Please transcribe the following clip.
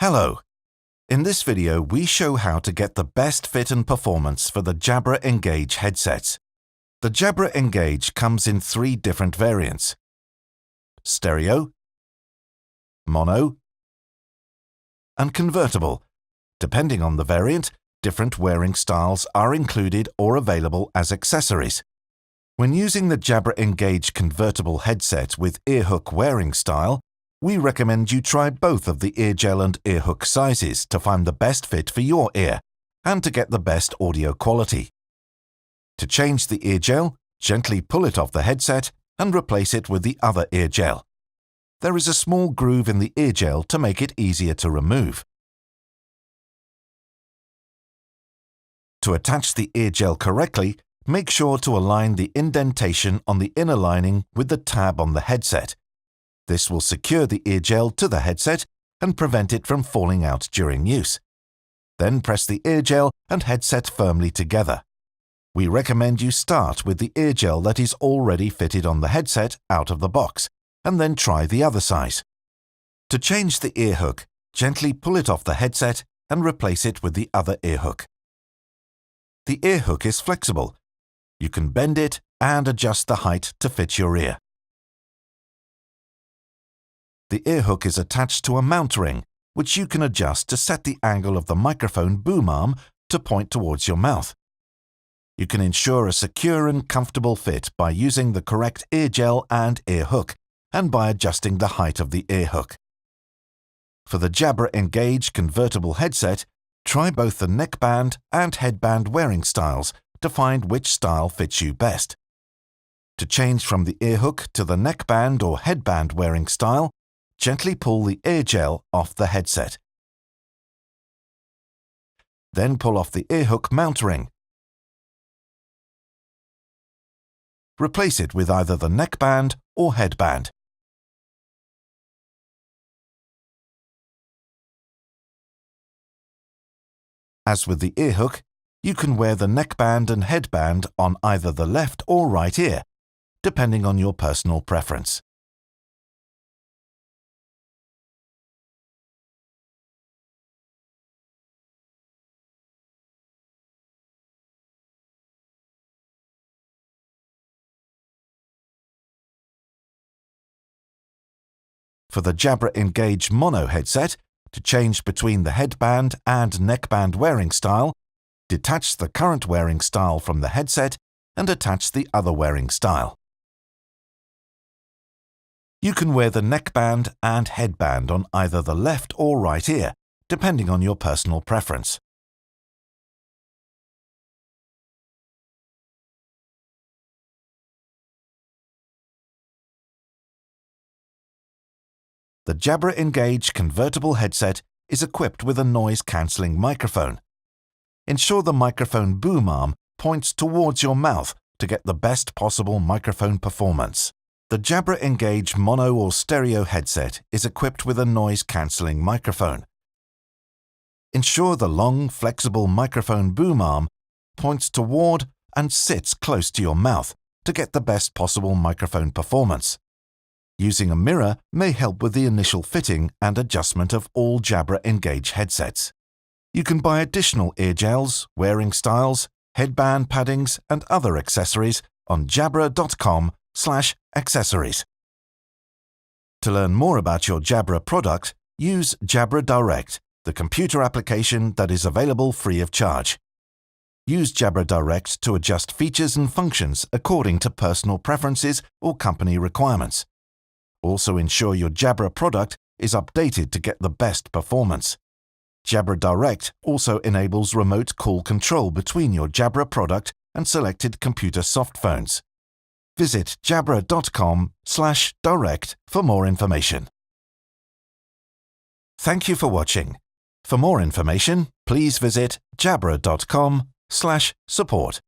Hello! In this video, we show how to get the best fit and performance for the Jabra Engage headsets. The Jabra Engage comes in 3 different variants: stereo, mono, and convertible. Depending on the variant, different wearing styles are included or available as accessories. When using the Jabra Engage convertible headset with earhook wearing style, we recommend you try both of the ear gel and earhook sizes to find the best fit for your ear and to get the best audio quality. To change the ear gel, gently pull it off the headset and replace it with the other ear gel. There is a small groove in the ear gel to make it easier to remove. To attach the ear gel correctly, make sure to align the indentation on the inner lining with the tab on the headset. This will secure the ear gel to the headset and prevent it from falling out during use. Then press the ear gel and headset firmly together. We recommend you start with the ear gel that is already fitted on the headset out of the box, and then try the other size. To change the ear hook, gently pull it off the headset and replace it with the other ear hook. The ear hook is flexible. You can bend it and adjust the height to fit your ear. The ear hook is attached to a mount ring, which you can adjust to set the angle of the microphone boom arm to point towards your mouth. You can ensure a secure and comfortable fit by using the correct ear gel and ear hook, and by adjusting the height of the ear hook. For the Jabra Engage convertible headset, try both the neckband and headband wearing styles to find which style fits you best. To change from the ear hook to the neckband or headband wearing style, gently pull the ear gel off the headset. Then pull off the ear hook mount ring. Replace it with either the neckband or headband. As with the ear hook, you can wear the neckband and headband on either the left or right ear, depending on your personal preference. For the Jabra Engage mono headset, to change between the headband and neckband wearing style, detach the current wearing style from the headset and attach the other wearing style. You can wear the neckband and headband on either the left or right ear, depending on your personal preference. The Jabra Engage convertible headset is equipped with a noise-cancelling microphone. Ensure the microphone boom arm points towards your mouth to get the best possible microphone performance. The Jabra Engage mono or stereo headset is equipped with a noise-cancelling microphone. Ensure the long, flexible microphone boom arm points toward and sits close to your mouth to get the best possible microphone performance. Using a mirror may help with the initial fitting and adjustment of all Jabra Engage headsets. You can buy additional ear gels, wearing styles, headband paddings, and other accessories on jabra.com/accessories. To learn more about your Jabra product, use Jabra Direct, the computer application that is available free of charge. Use Jabra Direct to adjust features and functions according to personal preferences or company requirements. Also ensure your Jabra product is updated to get the best performance. Jabra Direct also enables remote call control between your Jabra product and selected computer softphones. Visit jabra.com/direct for more information. Thank you for watching. For more information, please visit jabra.com/support.